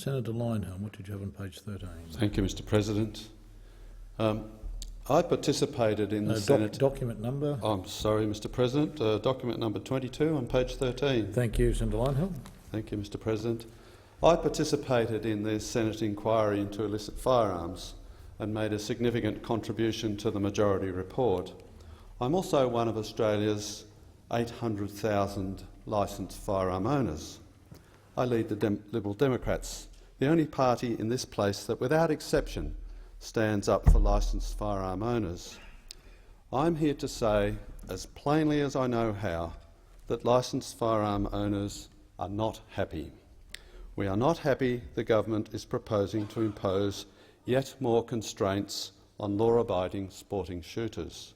Senator Lyneham, what did you have on page 13? Thank you, Mr President. I participated in the Senate... Document number? I'm sorry, Mr President. Document number 22 on page 13. Thank you, Senator Lyneham. Thank you, Mr President. I participated in the Senate inquiry into illicit firearms and made a significant contribution to the majority report. I'm also one of Australia's 800,000 licensed firearm owners. I lead the Liberal Democrats, the only party in this place that without exception stands up for licensed firearm owners. I'm here to say, as plainly as I know how, that licensed firearm owners are not happy. We are not happy the government is proposing to impose yet more constraints on law-abiding sporting shooters.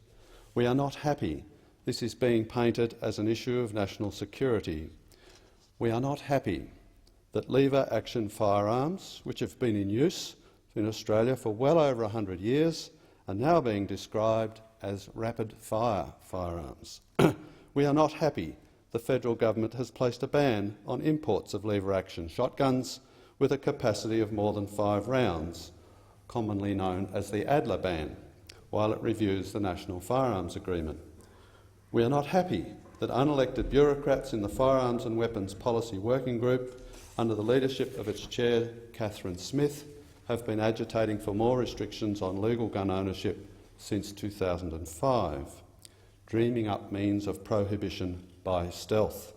We are not happy this is being painted as an issue of national security. We are not happy that lever-action firearms, which have been in use in Australia for well over 100 years, are now being described as rapid-fire firearms. We are not happy the federal government has placed a ban on imports of lever-action shotguns with a capacity of more than 5 rounds, commonly known as the Adler ban, while it reviews the National Firearms Agreement. We are not happy that unelected bureaucrats in the Firearms and Weapons Policy Working Group, under the leadership of its chair, Catherine Smith, have been agitating for more restrictions on legal gun ownership since 2005, dreaming up means of prohibition by stealth.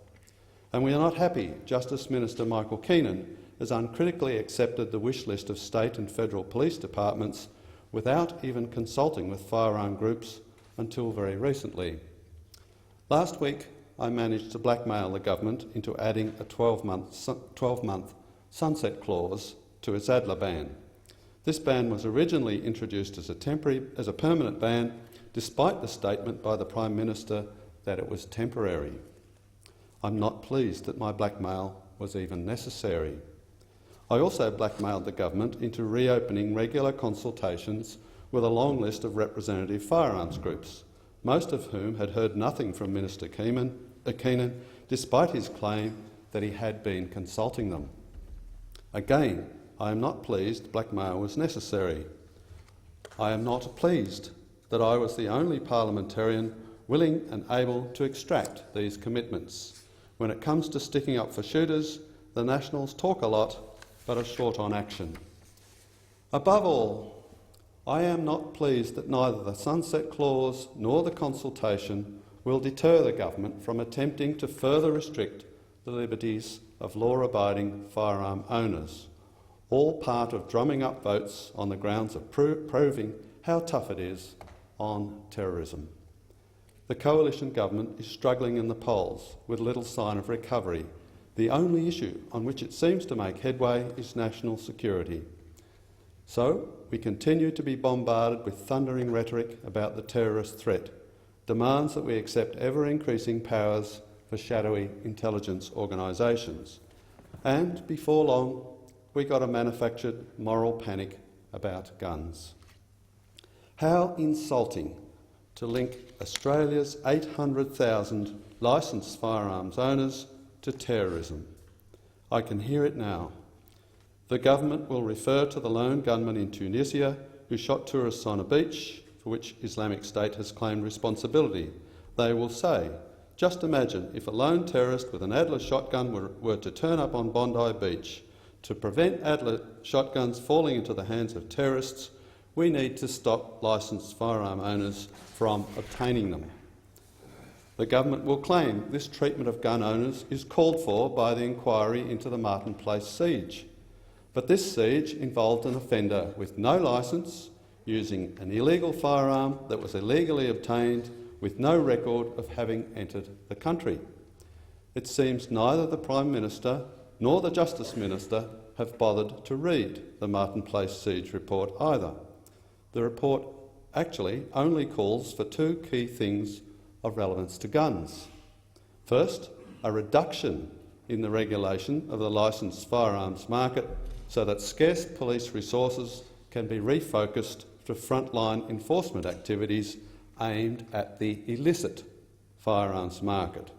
And we are not happy Justice Minister Michael Keenan has uncritically accepted the wish list of state and federal police departments without even consulting with firearm groups until very recently. Last week, I managed to blackmail the government into adding a 12-month sunset clause to its Adler ban. This ban was originally introduced as a permanent ban, despite the statement by the Prime Minister that it was temporary. I'm not pleased that my blackmail was even necessary. I also blackmailed the government into reopening regular consultations with a long list of representative firearms groups, most of whom had heard nothing from Minister Keenan, despite his claim that he had been consulting them. Again, I am not pleased blackmail was necessary. I am not pleased that I was the only parliamentarian willing and able to extract these commitments. When it comes to sticking up for shooters, the Nationals talk a lot but are short on action. Above all, I am not pleased that neither the sunset clause nor the consultation will deter the government from attempting to further restrict the liberties of law-abiding firearm owners, all part of drumming up votes on the grounds of proving how tough it is on terrorism. The coalition government is struggling in the polls with little sign of recovery. The only issue on which it seems to make headway is national security. So we continue to be bombarded with thundering rhetoric about the terrorist threat, demands that we accept ever-increasing powers for shadowy intelligence organisations. And before long, we got a manufactured moral panic about guns. How insulting to link Australia's 800,000 licensed firearms owners to terrorism. I can hear it now. The government will refer to the lone gunman in Tunisia who shot tourists on a beach, for which Islamic State has claimed responsibility. They will say, just imagine if a lone terrorist with an Adler shotgun were to turn up on Bondi Beach. To prevent Adler shotguns falling into the hands of terrorists, we need to stop licensed firearm owners from obtaining them. The government will claim this treatment of gun owners is called for by the inquiry into the Martin Place siege. But this siege involved an offender with no licence, using an illegal firearm that was illegally obtained with no record of having entered the country. It seems neither the Prime Minister nor the Justice Minister have bothered to read the Martin Place siege report either. The report actually only calls for 2 key things of relevance to guns. First, a reduction in the regulation of the licensed firearms market so that scarce police resources can be refocused to frontline enforcement activities aimed at the illicit firearms market.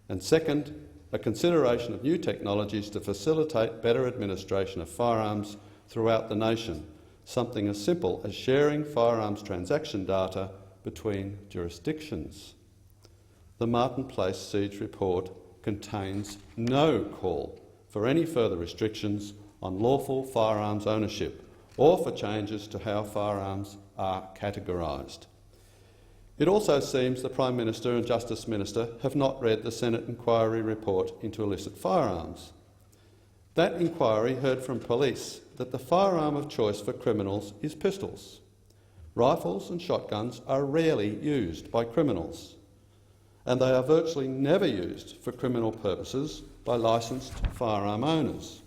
And second, a consideration of new technologies to facilitate better administration of firearms throughout the nation, something as simple as sharing firearms transaction data between jurisdictions. The Martin Place Siege Report contains no call for any further restrictions on lawful firearms ownership or for changes to how firearms are categorised. It also seems the Prime Minister and Justice Minister have not read the Senate inquiry report into illicit firearms. That inquiry heard from police that the firearm of choice for criminals is pistols. Rifles and shotguns are rarely used by criminals, and they are virtually never used for criminal purposes by licensed firearm owners.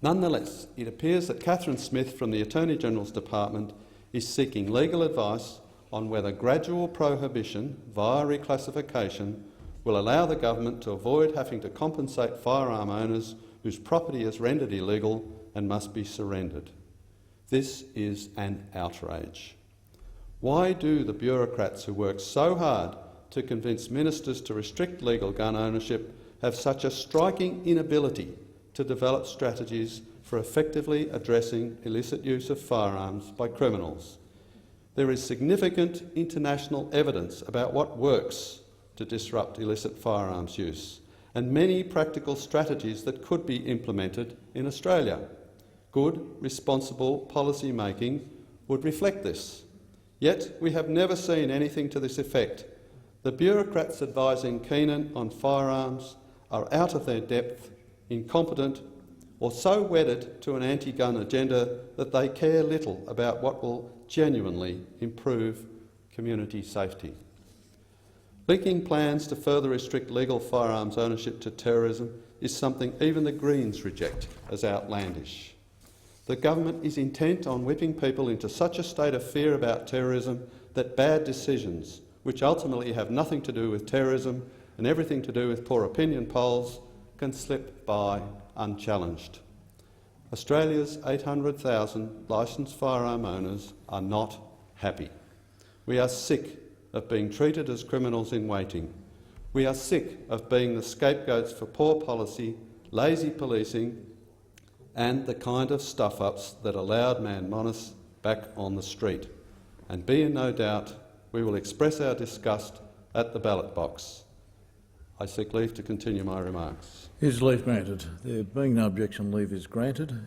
Nonetheless, it appears that Catherine Smith from the Attorney-General's Department is seeking legal advice on whether gradual prohibition via reclassification will allow the government to avoid having to compensate firearm owners whose property is rendered illegal and must be surrendered. This is an outrage. Why do the bureaucrats who work so hard to convince ministers to restrict legal gun ownership have such a striking inability to develop strategies for effectively addressing illicit use of firearms by criminals? There is significant international evidence about what works to disrupt illicit firearms use, and many practical strategies that could be implemented in Australia. Good, responsible policy making would reflect this. Yet we have never seen anything to this effect. The bureaucrats advising Keenan on firearms are out of their depth, incompetent, or so wedded to an anti-gun agenda that they care little about what will genuinely improve community safety. Linking plans to further restrict legal firearms ownership to terrorism is something even the Greens reject as outlandish. The government is intent on whipping people into such a state of fear about terrorism that bad decisions, which ultimately have nothing to do with terrorism and everything to do with poor opinion polls, can slip by unchallenged. Australia's 800,000 licensed firearm owners are not happy. We are sick of being treated as criminals in waiting. We are sick of being the scapegoats for poor policy, lazy policing and the kind of stuff-ups that allowed man Monis back on the street. And be in no doubt we will express our disgust at the ballot box. I seek leave to continue my remarks. Is leave granted? There being no objection, leave is granted.